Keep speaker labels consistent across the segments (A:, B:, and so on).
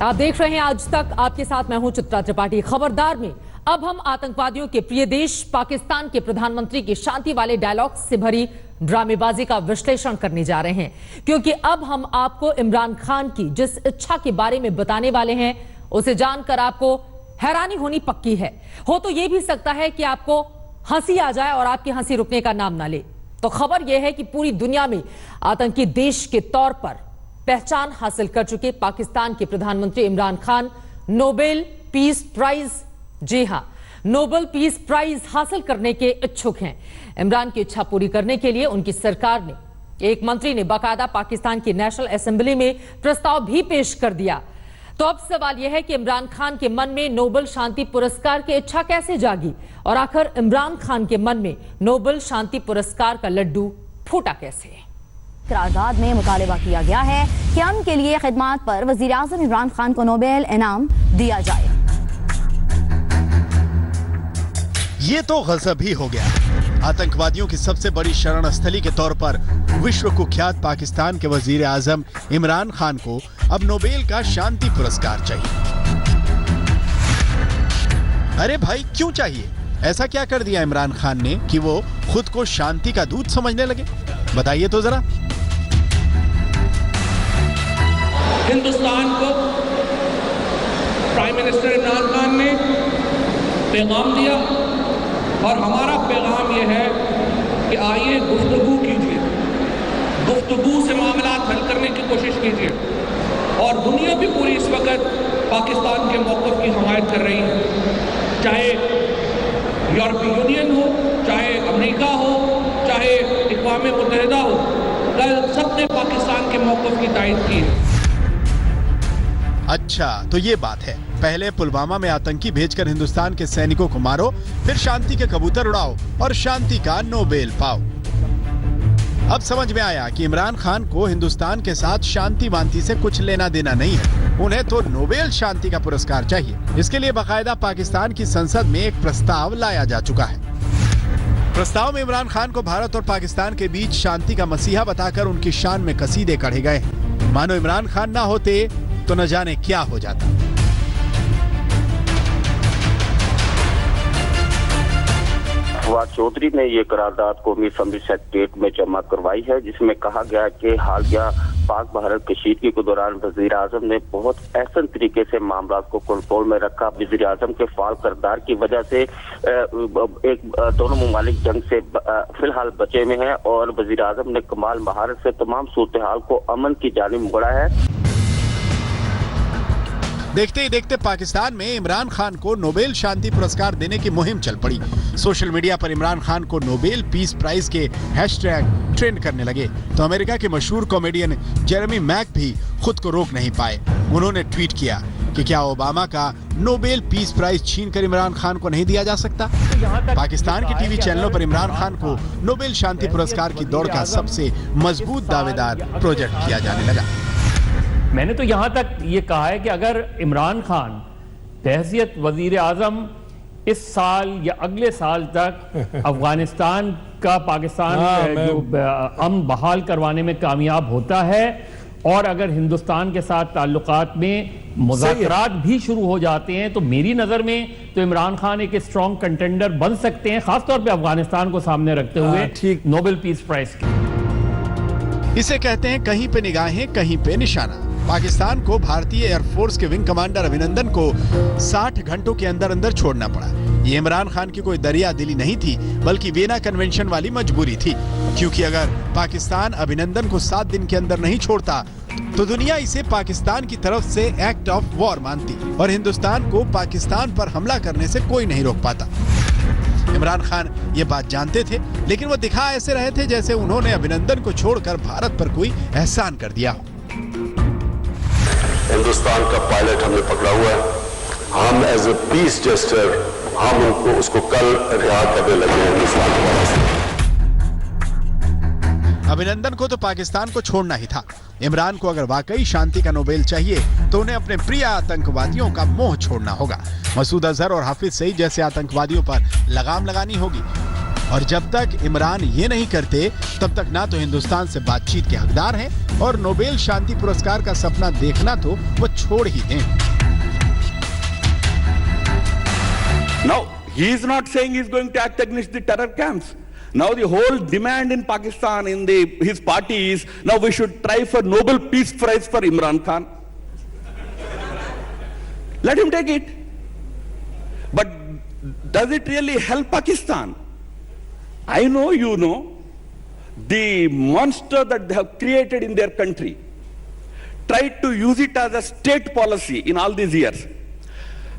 A: आप देख रहे हैं आज तक, आपके साथ मैं हूं चित्रा त्रिपाठी। खबरदार में अब हम आतंकवादियों के प्रिय देश पाकिस्तान के प्रधानमंत्री की शांति वाले डायलॉग से भरी ड्रामेबाजी का विश्लेषण करने जा रहे हैं, क्योंकि अब हम आपको इमरान खान की जिस इच्छा के बारे में बताने वाले हैं उसे जानकर आपको हैरानी होनी पक्की है। हो तो यह भी सकता है कि आपको हंसी आ जाए और आपकी हंसी रुकने का नाम ना ले। तो खबर यह है कि पूरी दुनिया में आतंकी देश के तौर पर पहचान हासिल कर चुके पाकिस्तान के प्रधानमंत्री Imran Khan Nobel peace prize, जी हां, नोबेल पीस प्राइज हासिल करने के इच्छुक हैं। इमरान की इच्छा पूरी करने के लिए उनकी सरकार ने, एक मंत्री ने बाकायदा पाकिस्तान की नेशनल असेंबली में प्रस्ताव भी पेश कर दिया। तो अब सवाल यह है कि इमरान खान के मन में नोबेल शांति पुरस्कार की इच्छा कैसे जागी और आखिर इमरान खान के मन में नोबेल शांति पुरस्कार का लड्डू फूटा कैसे।
B: करारदाद में मुतालबा किया गया है कि अमन के लिए खिदमात पर वजीर आजम इमरान खान को नोबेल इनाम दिया जाए।
C: ये तो गजब ही हो गया। आतंकवादियों की सबसे बड़ी शरण स्थली के तौर पर विश्व कुख्यात पाकिस्तान के वजीर आजम इमरान खान को अब नोबेल का शांति पुरस्कार चाहिए। अरे भाई, क्यों चाहिए? ऐसा क्या कर दिया इमरान खान ने कि वो खुद को शांति का दूत समझने लगे? बताइए तो जरा।
D: हिंदुस्तान को प्राइम मिनिस्टर इमरान खान ने पैगाम दिया और हमारा पैगाम यह है कि आइए गुफ्तगू कीजिए, गुफ्तगू से मामला हल करने की कोशिश कीजिए। और दुनिया भी पूरी इस वक्त पाकिस्तान के मौक़िफ़ की हमायत कर रही है, चाहे यूरोपीय यूनियन हो, चाहे अमेरिका हो, चाहे अक़वाम मुत्तहिदा हो, कल सबने पाकिस्तान के मौक़िफ़ की तायद की है।
C: अच्छा, तो ये बात है। पहले पुलवामा में आतंकी भेजकर हिंदुस्तान के सैनिकों को मारो, फिर शांति के कबूतर उड़ाओ और शांति का नोबेल पाओ। अब समझ में आया कि इमरान खान को हिंदुस्तान के साथ शांति वांति से कुछ लेना देना नहीं है। उन्हें तो नोबेल शांति का पुरस्कार चाहिए। इसके लिए बाकायदा पाकिस्तान की संसद में एक प्रस्ताव लाया जा चुका है। प्रस्ताव में इमरान खान को भारत और पाकिस्तान के बीच शांति का मसीहा बताकर उनकी शान में कसीदे कढ़े गए हैं। मानो इमरान खान ना होते तो न जाने क्या हो जाता।
E: फवाद चौधरी ने ये करारदाद कौमी असम्बली सेक्रेटेरिएट में जमा करवाई है, जिसमें कहा गया कि हालिया पाक भारत कशीदगी के दौरान वजीर आजम ने बहुत एहसन तरीके से मामला को कंट्रोल में रखा। वजीर आजम के फाल किरदार की वजह से दोनों ममालिक जंग से फिलहाल बचे में हैं और वजीर आजम ने कमाल महारत से तमाम सूरत हाल को अमन की जानिब मुड़ा है।
C: देखते ही देखते पाकिस्तान में इमरान खान को नोबेल शांति पुरस्कार देने की मुहिम चल पड़ी। सोशल मीडिया पर इमरान खान को नोबेल पीस प्राइज के हैशटैग ट्रेंड करने लगे तो अमेरिका के मशहूर कॉमेडियन जेरेमी मैक भी खुद को रोक नहीं पाए। उन्होंने ट्वीट किया कि क्या ओबामा का नोबेल पीस प्राइज छीनकर इमरान खान को नहीं दिया जा सकता। पाकिस्तान के टीवी चैनलों पर इमरान खान को नोबेल शांति पुरस्कार की दौड़ का सबसे मजबूत दावेदार प्रोजेक्ट किया जाने लगा।
F: मैंने तो यहां तक ये कहा है कि अगर इमरान खान बहैसियत वजीर आजम इस साल या अगले साल तक अफगानिस्तान का पाकिस्तान जो अमन बहाल करवाने में कामयाब होता है और अगर हिंदुस्तान के साथ ताल्लुकात में मुज़ाकरात भी शुरू हो जाते हैं तो मेरी नज़र में तो इमरान खान एक स्ट्रॉन्ग कंटेंडर बन सकते हैं, खासतौर पे अफगानिस्तान को सामने रखते हुए नोबेल पीस प्राइज की।
C: इसे कहते हैं कहीं पे निगाहें कहीं पे निशाना। पाकिस्तान को भारतीय एयरफोर्स के विंग कमांडर अभिनंदन को 60 घंटों के अंदर अंदर छोड़ना पड़ा। ये इमरान खान की कोई दरिया दिली नहीं थी, बल्कि वियना कन्वेंशन वाली मजबूरी थी, क्योंकि अगर पाकिस्तान अभिनंदन को 7 दिन के अंदर नहीं छोड़ता तो दुनिया इसे पाकिस्तान की तरफ से एक्ट ऑफ वॉर मानती और हिंदुस्तान को पाकिस्तान पर हमला करने से कोई नहीं रोक पाता। इमरान खान ये बात जानते थे, लेकिन वो दिखा ऐसे रहे थे जैसे उन्होंने अभिनंदन को छोड़कर भारत पर कोई एहसान कर दिया।
G: हिंदुस्तान का पायलट हमने पकड़ा हुआ है, हम एज ए पीस जेस्टर हम उनको उसको कल रिहा करने लगे हैं हिंदुस्तान को।
C: अभिनंदन को तो पाकिस्तान को छोड़ना ही था। इमरान को अगर वाकई शांति का नोबेल चाहिए तो उन्हें अपने प्रिय आतंकवादियों का मोह छोड़ना होगा। मसूद अजहर और हाफिज सईद जैसे आतंकवादियों पर लगाम लगानी होगी। और जब तक इमरान ये नहीं करते तब तक ना तो हिंदुस्तान से बातचीत के हकदार हैं और नोबेल शांति पुरस्कार का सपना देखना तो वो छोड़ ही दें।
H: Now, he is not saying he is going to act against the terror camps. Now the whole demand in Pakistan, in his party is, now we should try for Nobel Peace Prize for Imran Khan. Let him take it. But does it really help Pakistan? I know you know the monster that they have created in their country, tried to use it as a state policy in all these years,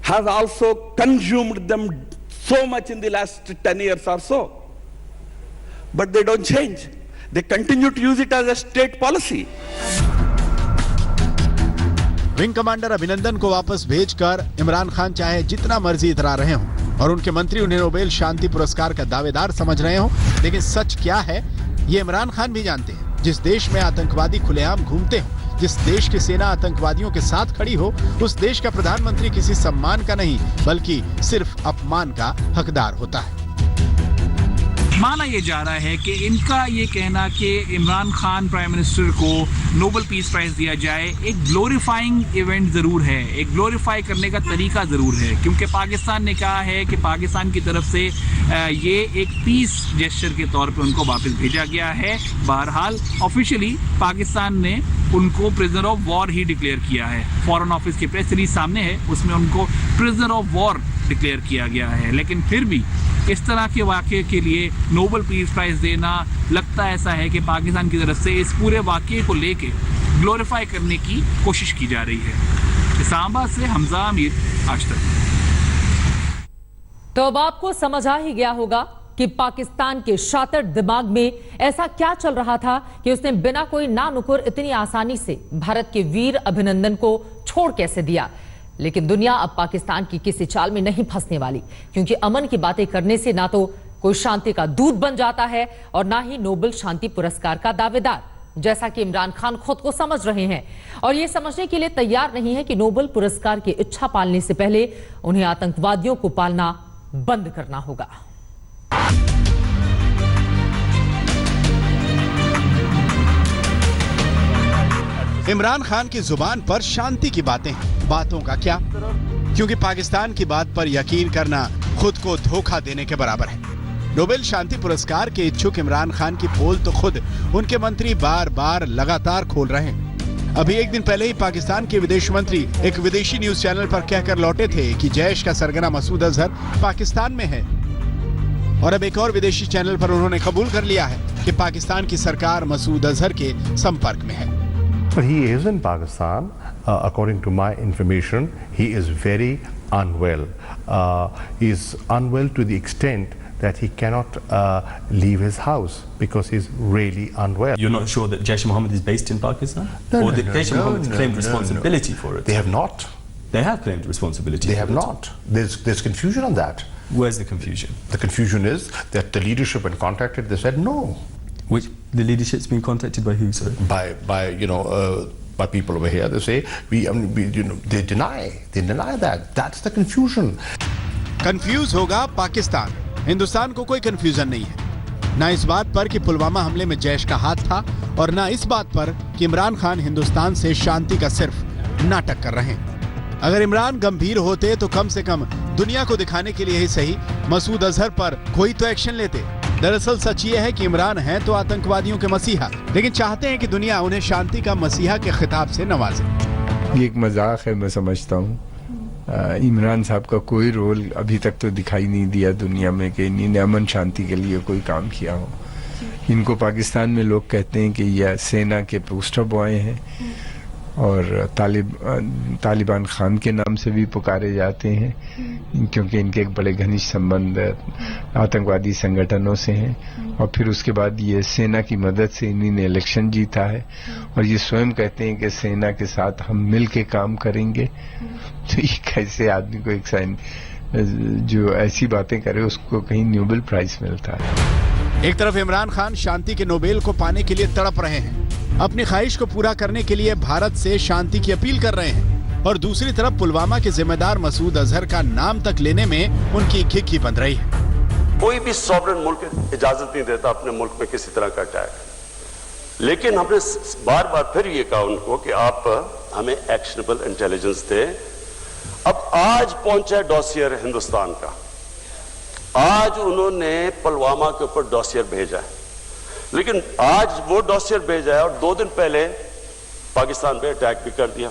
H: has also consumed them so much in the last 10 years or so. But they don't change. They continue to use it as a state policy.
C: Wing commander अभिनंदन को वापस भेजकर इमरान खान चाहे जितना मर्जी इतरा रहे हों और उनके मंत्री उन्हें नोबेल शांति पुरस्कार का दावेदार समझ रहे हों, लेकिन सच क्या है ये इमरान खान भी जानते हैं। जिस देश में आतंकवादी खुलेआम घूमते हो, जिस देश की सेना आतंकवादियों के साथ खड़ी हो, उस देश का प्रधानमंत्री किसी सम्मान का नहीं बल्कि सिर्फ अपमान का हकदार होता है।
I: माना यह जा रहा है कि इनका ये कहना कि इमरान खान प्राइम मिनिस्टर को नोबेल पीस प्राइज दिया जाए एक ग्लोरीफाइंग इवेंट ज़रूर है, एक ग्लोरीफाई करने का तरीका ज़रूर है, क्योंकि पाकिस्तान ने कहा है कि पाकिस्तान की तरफ से ये एक पीस जेस्चर के तौर पे उनको वापस भेजा गया है। बहरहाल ऑफिशियली पाकिस्तान ने उनको prisoner of war he declare किया है। फॉरेन ऑफिस की प्रेस रिलीज सामने है, उसमें उनको प्रिजनर ऑफ वॉर डिक्लेयर किया गया है। लेकिन फिर भी इस तरह के वाक़े के लिए नोबेल पीस प्राइज़ देना लगता ऐसा है कि पाकिस्तान की तरफ से इस पूरे वाक़े को लेके ग्लोरीफाई करने की कोशिश की जा रही है। इस्लामाबाद से हमजा अमीर, आज तक।
A: तो अब आपको समझ आ ही गया होगा कि पाकिस्तान के शातिर दिमाग में ऐसा क्या चल रहा था कि उसने बिना कोई नानुकुर इतनी आसानी से भारत के वीर अभिनंदन को छोड़ कैसे दिया। लेकिन दुनिया अब पाकिस्तान की किसी चाल में नहीं फंसने वाली, क्योंकि अमन की बातें करने से ना तो कोई शांति का दूत बन जाता है और ना ही नोबेल शांति पुरस्कार का दावेदार, जैसा कि इमरान खान खुद को समझ रहे हैं और ये समझने के लिए तैयार नहीं है कि नोबेल पुरस्कार की इच्छा पालने से पहले उन्हें आतंकवादियों को पालना बंद करना होगा।
C: इमरान खान की जुबान पर शांति की बातें हैं, बातों का क्या, क्योंकि पाकिस्तान की बात पर यकीन करना खुद को धोखा देने के बराबर है। नोबेल शांति पुरस्कार के इच्छुक इमरान खान की पोल तो खुद उनके मंत्री बार बार लगातार खोल रहे हैं। अभी एक दिन पहले ही पाकिस्तान के विदेश मंत्री एक विदेशी न्यूज चैनल पर कहकर लौटे थे कि जैश का सरगना मसूद अजहर पाकिस्तान में है, और अब एक और विदेशी चैनल पर उन्होंने कबूल कर लिया है कि पाकिस्तान की सरकार मसूद अजहर के संपर्क में है।
J: But he is in Pakistan. According to my information, he is very unwell. He is unwell to the extent that he cannot leave his house because he's really unwell.
K: You're not sure that Jaish-e-Mohammed is based in Pakistan? Or that Jaish-e-Mohammed claimed responsibility for it?
J: They have not.
K: They have claimed responsibility.
J: They have not. There's confusion on that.
K: Where's the confusion?
J: The confusion is that the leadership, when contacted, they said no.
K: Which the leadership's been contacted by who, sir?
J: By people over here. They say they deny that. That's the confusion.
C: Confuse होगा पाकिस्तान, हिंदुस्तान को कोई confusion नहीं है, ना इस बात पर कि पुलवामा हमले में जैश का हाथ था और ना इस बात पर कि इमरान खान हिंदुस्तान से शांति का सिर्फ नाटक कर रहे हैं। अगर इमरान गंभीर होते तो कम से कम दुनिया को दिखाने के लिए ही सही मसूद अजहर पर कोई तो एक्शन लेते। दरअसल सच ये है कि इमरान हैं तो आतंकवादियों के मसीहा, लेकिन चाहते हैं कि दुनिया उन्हें शांति का मसीहा के खिताब से नवाजे।
L: ये एक मजाक है, मैं समझता हूँ। इमरान साहब का कोई रोल अभी तक तो दिखाई नहीं दिया दुनिया में कि इन्होंने अमन शांति के लिए कोई काम किया हो। इनको पाकिस्तान में लोग कहते हैं कि यह सेना के पोस्टर बॉय हैं और तालिबान खान के नाम से भी पुकारे जाते हैं, क्योंकि इनके एक बड़े घनिष्ठ संबंध आतंकवादी संगठनों से हैं। और फिर उसके बाद ये सेना की मदद से इन्होंने इलेक्शन जीता है और ये स्वयं कहते हैं कि सेना के साथ हम मिल के काम करेंगे। तो ये कैसे आदमी को एक जो ऐसी बातें करे उसको कहीं नोबेल प्राइज मिलता है।
C: एक तरफ इमरान खान शांति के नोबेल को पाने के लिए तड़प रहे हैं, अपनी ख्वाहिश को पूरा करने के लिए भारत से शांति की अपील कर रहे हैं, और दूसरी तरफ पुलवामा के जिम्मेदार मसूद अजहर का नाम तक लेने में उनकी खिखी बंध रही है।
G: कोई भी सॉवरेन मुल्क इजाजत नहीं देता अपने मुल्क में किसी तरह का अटैक। लेकिन हमने बार बार फिर ये कहा उनको कि आप हमें एक्शनेबल इंटेलिजेंस दें। अब आज पहुंचा डॉसियर हिंदुस्तान का, आज उन्होंने पुलवामा के ऊपर डॉसियर भेजा है, लेकिन आज वो डॉसियर भेजा है और 2 दिन पहले पाकिस्तान पे अटैक भी कर दिया।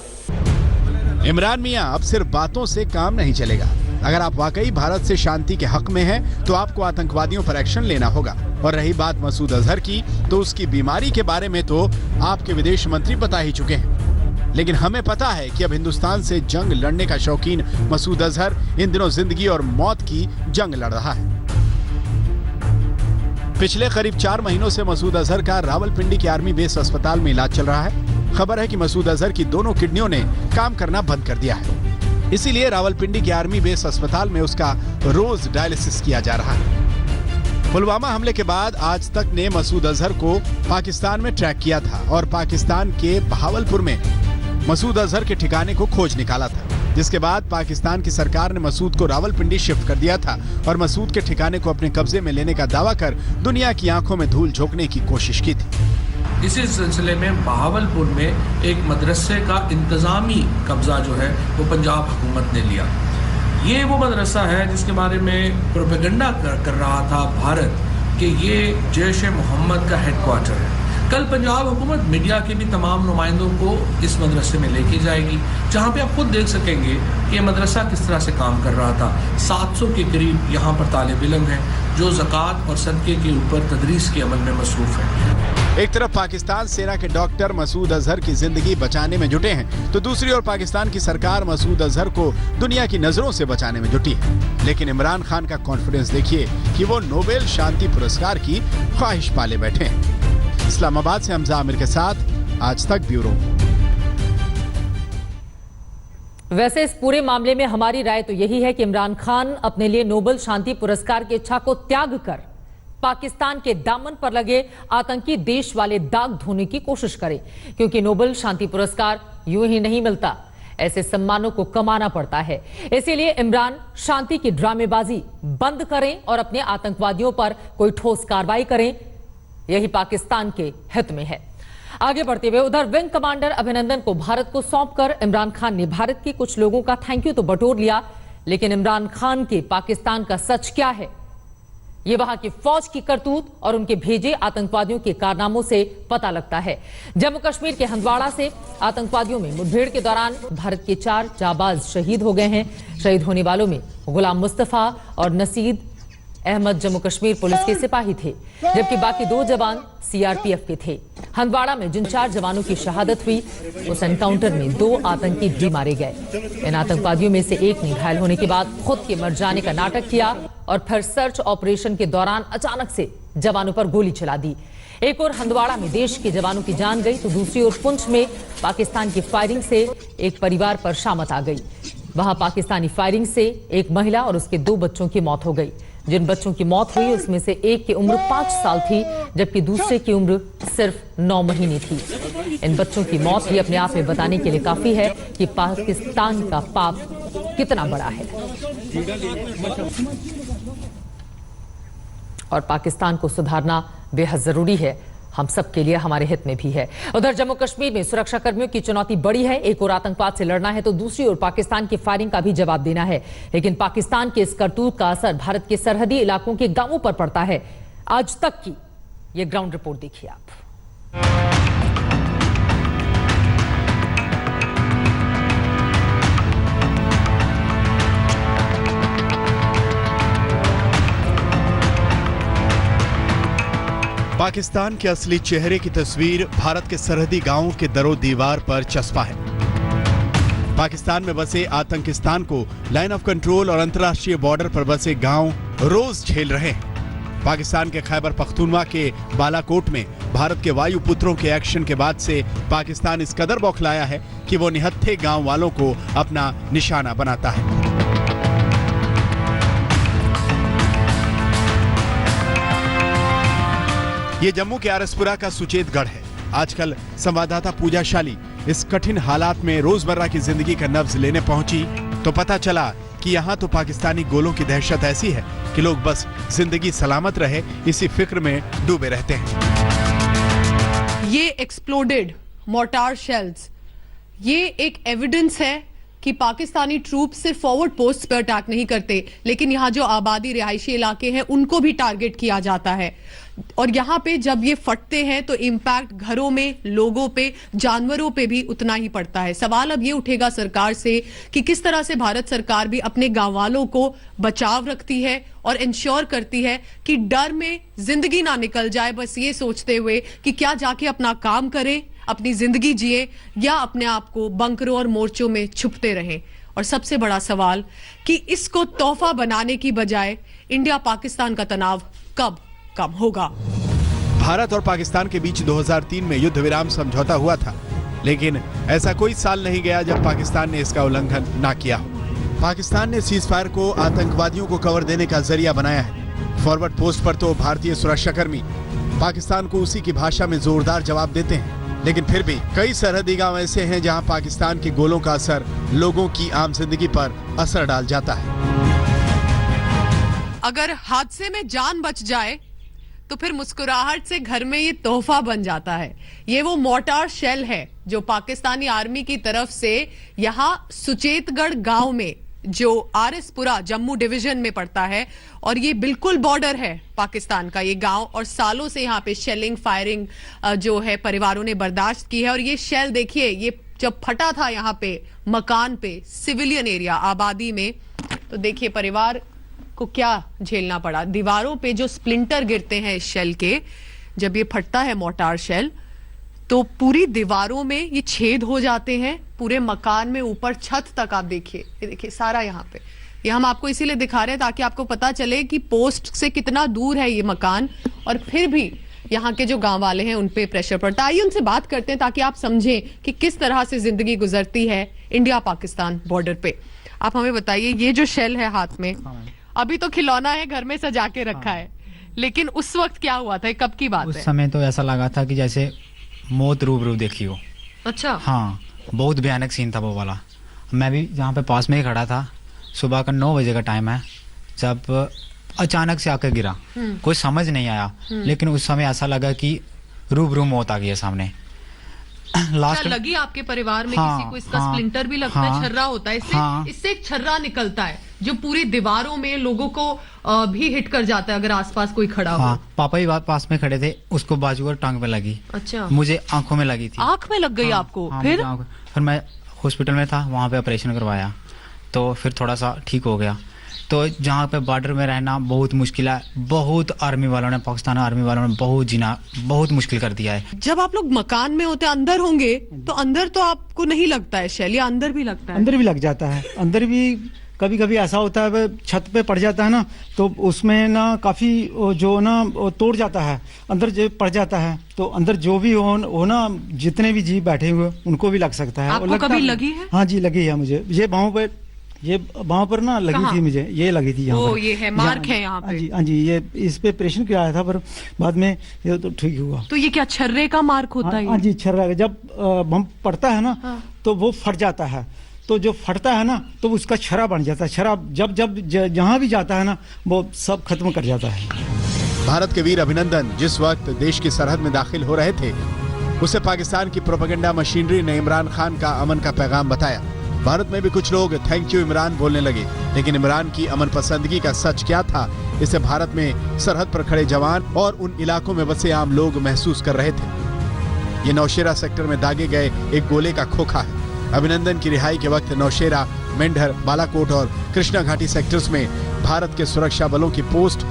C: इमरान मियां, अब सिर्फ बातों से काम नहीं चलेगा। अगर आप वाकई भारत से शांति के हक में हैं, तो आपको आतंकवादियों पर एक्शन लेना होगा। और रही बात मसूद अजहर की, तो उसकी बीमारी के बारे में तो आपके विदेश मंत्री बता ही चुके हैं। लेकिन हमें पता है कि अब हिंदुस्तान से जंग लड़ने का शौकीन मसूद अजहर इन दिनों जिंदगी और मौत की जंग लड़ रहा है। पिछले करीब 4 महीनों से मसूद अजहर का रावलपिंडी के आर्मी बेस अस्पताल में इलाज चल रहा है। खबर है कि मसूद अजहर की दोनों किडनियों ने काम करना बंद कर दिया है। इसीलिए रावलपिंडी के आर्मी बेस अस्पताल में उसका रोज डायलिसिस किया जा रहा है। पुलवामा हमले के बाद आज तक ने मसूद अजहर को पाकिस्तान में ट्रैक किया था और पाकिस्तान के बहावलपुर में मसूद अजहर के ठिकाने को खोज निकाला था, जिसके बाद पाकिस्तान की सरकार ने मसूद को रावलपिंडी शिफ्ट कर दिया था और मसूद के ठिकाने को अपने कब्जे में लेने का दावा कर दुनिया की आंखों में धूल झोंकने की कोशिश की थी।
D: इसी सिलसिले में बहावलपुर में एक मदरसे का इंतज़ामी कब्जा जो है वो पंजाब हुकूमत ने लिया। ये वो मदरसा है जिसके बारे में प्रोपेगेंडा कर रहा था भारत कि ये जैश मोहम्मद का हेडक्वार्टर है। कल पंजाब हुकूमत मीडिया के भी तमाम नुमाइंदों को इस मदरसे में लेके जाएगी, जहाँ पे आप खुद देख सकेंगे कि ये मदरसा किस तरह से काम कर रहा था। 700 के करीब यहाँ पर तालिब इल्म हैं जो ज़कात और सदक़े के ऊपर तदरीस के अमल में मसरूफ़ हैं।
C: एक तरफ पाकिस्तान सेना के डॉक्टर मसूद अजहर की जिंदगी बचाने में जुटे हैं, तो दूसरी ओर पाकिस्तान की सरकार मसूद अजहर को दुनिया की नजरों से बचाने में जुटी है। लेकिन इमरान खान का कॉन्फिडेंस देखिए कि वो नोबेल शांति पुरस्कार की ख्वाहिश पाले बैठे हैं। इस्लामाबाद से हमजा आमिर के साथ आज तक ब्यूरो।
A: वैसे इस पूरे मामले में हमारी राय तो यही है कि इमरान खान अपने लिए नोबेल शांति पुरस्कार की इच्छा को त्याग कर पाकिस्तान के दामन पर लगे आतंकी देश वाले दाग धोने की कोशिश करें, क्योंकि नोबेल शांति पुरस्कार यूं ही नहीं मिलता, ऐसे सम्मानों को कमाना पड़ता है। इसीलिए इमरान शांति की ड्रामेबाजी बंद करें और अपने आतंकवादियों पर कोई ठोस कार्रवाई करें, यही पाकिस्तान के हित में है। आगे बढ़ते हुए उधर विंग कमांडर अभिनंदन को भारत को सौंपकर इमरान खान ने भारत के कुछ लोगों का थैंक यू तो बटोर लिया, लेकिन इमरान खान के पाकिस्तान का सच क्या है, ये वहां की फौज की करतूत और उनके भेजे आतंकवादियों के कारनामों से पता लगता है। जम्मू कश्मीर के हंदवाड़ा से आतंकवादियों में मुठभेड़ के दौरान भारत के 4 जाबाज शहीद हो गए हैं। शहीद होने वालों में गुलाम मुस्तफा और नसीद अहमद जम्मू कश्मीर पुलिस के सिपाही थे, जबकि बाकी 2 जवान सीआरपीएफ के थे। हंदवाड़ा में जिन 4 जवानों की शहादत हुई, उस एनकाउंटर में 2 आतंकी भी मारे गए। इन आतंकवादियों में से एक ने घायल होने के बाद खुद के मर जाने का नाटक किया और फिर सर्च ऑपरेशन के दौरान अचानक से जवानों पर गोली चला दी। एक और हंदवाड़ा में देश के जवानों की जान गई, तो दूसरी ओर पुंछ में पाकिस्तान की फायरिंग से एक परिवार पर शामत आ गई। वहां पाकिस्तानी फायरिंग से एक महिला और उसके 2 बच्चों की मौत हो गई। जिन बच्चों की मौत हुई उसमें से एक की उम्र 5 साल थी, जबकि दूसरे की उम्र सिर्फ 9 महीने थी। इन बच्चों की मौत भी अपने आप में बताने के लिए काफी है कि पाकिस्तान का पाप कितना बड़ा है और पाकिस्तान को सुधारना बेहद जरूरी है, हम सब के लिए, हमारे हित में भी है। उधर जम्मू कश्मीर में सुरक्षा कर्मियों की चुनौती बड़ी है। एक और आतंकवाद से लड़ना है, तो दूसरी ओर पाकिस्तान की फायरिंग का भी जवाब देना है। लेकिन पाकिस्तान के इस करतूत का असर भारत के सरहदी इलाकों के गांवों पर पड़ता है। आज तक की ये ग्राउंड रिपोर्ट देखिए आप।
C: पाकिस्तान के असली चेहरे की तस्वीर भारत के सरहदी गांवों के दरो दीवार पर चस्पा है। पाकिस्तान में बसे आतंकिस्तान को लाइन ऑफ कंट्रोल और अंतर्राष्ट्रीय बॉर्डर पर बसे गांव रोज झेल रहे हैं। पाकिस्तान के खैबर पख्तूनवा के बालाकोट में भारत के वायु पुत्रों के एक्शन के बाद से पाकिस्तान इस कदर बौखलाया है कि वो निहत्थे गांव वालों को अपना निशाना बनाता है। ये जम्मू के आरसपुरा का सुचेतगढ़ है। आजकल संवाददाता पूजा शाली इस कठिन हालात में रोजमर्रा की जिंदगी का नब्ज लेने पहुंची, तो पता चला जबकि यहाँ तो पाकिस्तानी गोलों की दहशत ऐसी है कि लोग बस जिंदगी सलामत रहे इसी फिक्र में डूबे रहते हैं।
M: ये एक्सप्लोडेड मोर्टार शेल्स, ये एक एविडेंस है कि पाकिस्तानी ट्रूप सिर्फ फॉरवर्ड पोस्ट पर अटैक नहीं करते, लेकिन यहाँ जो आबादी रिहायशी इलाके हैं उनको भी टारगेट किया जाता है। और यहाँ पे जब ये फटते हैं तो इम्पैक्ट घरों में, लोगों पे, जानवरों पे भी उतना ही पड़ता है। सवाल अब ये उठेगा सरकार से कि किस तरह से भारत सरकार भी अपने गांव वालों को बचाव रखती है और इंश्योर करती है कि डर में जिंदगी ना निकल जाए, बस ये सोचते हुए कि क्या जाके अपना काम करें, अपनी जिंदगी जिए या अपने आप को बंकरों और मोर्चों में छुपते रहें। और सबसे बड़ा सवाल कि इसको तोहफा बनाने की बजाय इंडिया पाकिस्तान का तनाव कब कम होगा।
C: भारत और पाकिस्तान के बीच 2003 में युद्ध विराम समझौता हुआ था, लेकिन ऐसा कोई साल नहीं गया जब पाकिस्तान ने इसका उल्लंघन ना किया हो। पाकिस्तान ने सीजफायर को आतंकवादियों को कवर देने का जरिया बनाया है। फॉरवर्ड पोस्ट पर तो भारतीय सुरक्षाकर्मी पाकिस्तान को उसी की भाषा में जोरदार जवाब देते हैं, लेकिन फिर भी कई सरहदी गांव ऐसे हैं जहां पाकिस्तान के गोलों का असर लोगों की आम जिंदगी पर असर डाल जाता है।
M: अगर हादसे में जान बच जाए तो फिर मुस्कुराहट से घर में ये तोहफा बन जाता है। ये वो मोर्टार शेल है जो पाकिस्तानी आर्मी की तरफ से यहाँ सुचेतगढ़ गांव में, जो आरएसपुरा जम्मू डिवीजन में पड़ता है और ये बिल्कुल बॉर्डर है पाकिस्तान का ये गांव, और सालों से यहाँ पे शेलिंग फायरिंग जो है परिवारों ने बर्दाश्त की है। और ये शेल देखिए, ये जब फटा था यहाँ पे मकान पे, सिविलियन एरिया आबादी में, तो देखिए परिवार को क्या झेलना पड़ा। दीवारों पे जो स्प्लिंटर गिरते हैं इस शेल के, जब ये फटता है मोर्टार शेल, तो पूरी दीवारों में ये छेद हो जाते हैं, पूरे मकान में ऊपर छत तक। आप देखिए, ये देखिए सारा यहाँ पे, ये हम आपको इसीलिए दिखा रहे हैं ताकि आपको पता चले कि पोस्ट से कितना दूर है ये मकान, और फिर भी यहाँ के जो गांव वाले हैं उन पे प्रेशर पड़ता है। आइए उनसे बात करते हैं ताकि आप समझें कि किस तरह से जिंदगी गुजरती है इंडिया पाकिस्तान बॉर्डर पे। आप हमें बताइए, ये जो शेल है हाथ में, अभी तो खिलौना है, घर में सजा के रखा है, लेकिन उस वक्त क्या हुआ था, कब की बात है?
N: उस समय तो ऐसा लगा था कि जैसे मौत रूबरू देखी हो।
M: अच्छा।
N: हाँ, बहुत भयानक सीन था वो वाला। मैं भी जहाँ पे पास में ही खड़ा था, सुबह का 9 बजे का टाइम है, जब अचानक से आकर गिरा, कोई समझ नहीं आया, लेकिन उस समय ऐसा लगा कि रूबरू मौत आ गई है सामने।
M: लास्ट लगी आपके परिवार में किसी को इसका स्प्लिंटर भी लगता है, छर्रा होता है इससे, इससे एक छर्रा निकलता है जो पूरी दीवारों में लोगों को भी हिट कर जाता है अगर आसपास कोई खड़ा हो।
N: पापा ही पास में खड़े थे, उसको बाजू और टांग पे लगी।
M: अच्छा।
N: मुझे आंखों में लगी थी।
M: आंख में लग गई आपको?
N: फिर मैं हॉस्पिटल में था, वहाँ पे ऑपरेशन करवाया, तो फिर थोड़ा सा ठीक हो गया। तो जहाँ पे बॉर्डर में रहना बहुत मुश्किल है, बहुत आर्मी वालों ने, पाकिस्तान आर्मी वालों ने बहुत जीना बहुत मुश्किल कर दिया है।
M: जब आप लोग मकान में होते अंदर होंगे तो अंदर तो आपको नहीं लगता है शेल, या अंदर भी लगता है?
O: अंदर भी लग जाता है। अंदर भी कभी कभी ऐसा होता है, छत पे पड़ जाता है ना, तो उसमें ना काफी जो ना तोड़ जाता है, अंदर जो पड़ जाता है, तो अंदर जो भी हो ना, जितने भी जीव बैठे हुए उनको भी लग सकता है।
M: आपको कभी लगी है?
O: हाँ जी, लगी है मुझे। ये बाहों पर ना लगी थी मुझे, ये लगी थी यहाँ पर।
M: ये है मार्क है यहाँ पे।
O: हाँ जी, ये इस पे ऑपरेशन कराया था, पर बाद में ये तो ठीक हुआ।
M: तो ये क्या छर्रे का मार्क होता है?
O: हाँ जी, छर्रा। जब बम पड़ता है ना, तो वो फट जाता है, तो जो फटता है ना, तो उसका छर्रा बन जाता है। छर्रा जब जहाँ भी जाता है ना, वो सब खत्म कर जाता है।
C: भारत के वीर अभिनंदन जिस वक्त देश की सरहद में दाखिल हो रहे थे, उसे पाकिस्तान की प्रोपेगेंडा मशीनरी ने इमरान खान का अमन का पैगाम बताया। भारत में भी कुछ लोग थैंक यू इमरान बोलने लगे, लेकिन इमरान की अमन पसंदगी का सच क्या था, इसे भारत में सरहद पर खड़े जवान और उन इलाकों में बसे आम लोग महसूस कर रहे थे। ये नौशेरा सेक्टर में दागे गए एक गोले का खोखा है। अभिनंदन की रिहाई के वक्त नौशेरा, मेंढर, बालाकोट और कृष्णा घाटी सेक्टर्स में भारत के सुरक्षा बलों की पोस्ट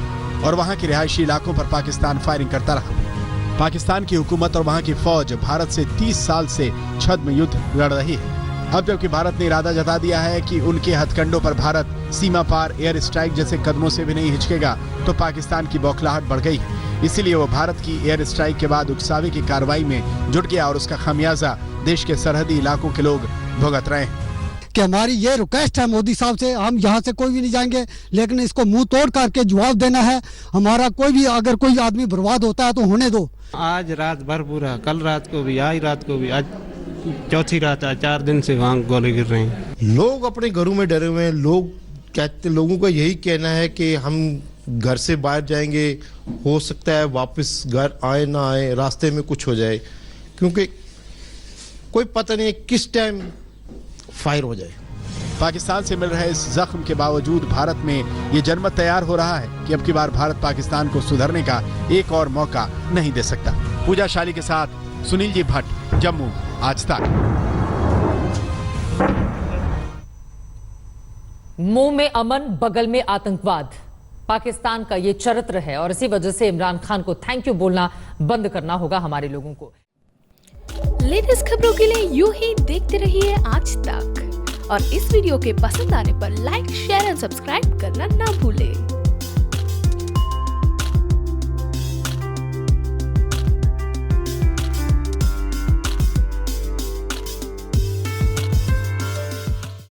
C: और वहां के रिहायशी इलाकों पर पाकिस्तान फायरिंग करता रहा। पाकिस्तान की हुकूमत और वहां की फौज भारत से 30 साल से छद्म युद्ध लड़ रही है। अब जबकि भारत ने इरादा जता दिया है कि उनके हथकंडों पर भारत सीमा पार एयर स्ट्राइक जैसे कदमों से भी नहीं हिचकेगा, तो पाकिस्तान की बौखलाहट बढ़ गई है। इसीलिए वो भारत की एयर स्ट्राइक के बाद उकसावे की कार्रवाई में जुट गया और उसका खामियाजा देश के सरहदी इलाकों के लोग भुगत रहे हैं।
P: कि हमारी ये रिक्वेस्ट है मोदी साहब से, हम यहाँ से कोई भी नहीं जाएंगे, लेकिन इसको मुंह तोड़ करके जवाब देना है। हमारा कोई भी अगर कोई आदमी बर्बाद होता है तो होने दो।
Q: आज रात भर पूरा, कल रात को भी, आज रात को भी, आज चौथी रात है, 4 दिन से वहाँ गोले गिर रहे हैं।
R: लोग अपने घरों में डरे हुए हैं, लोग कहते लोगों का यही कहना है कि हम घर से बाहर जाएंगे, हो सकता है वापस घर आए ना आए, रास्ते में कुछ हो जाए, क्योंकि कोई पता नहीं है किस टाइम फायर हो जाए।
C: पाकिस्तान से मिल रहे इस जख्म के बावजूद भारत में ये जनमत तैयार हो रहा है कि अब की बार भारत पाकिस्तान को सुधरने का एक और मौका नहीं दे सकता। पूजा शाली के साथ सुनील जी भट्ट, जम्मू, आज तक।
A: मुंह में अमन, बगल में आतंकवाद, पाकिस्तान का ये चरित्र है और इसी वजह से इमरान खान को थैंक यू बोलना बंद करना होगा हमारे लोगों को।
S: लेटेस्ट खबरों के लिए यूं ही देखते रहिए आज तक और इस वीडियो के पसंद आने पर लाइक, शेयर एंड सब्सक्राइब करना ना भूलें।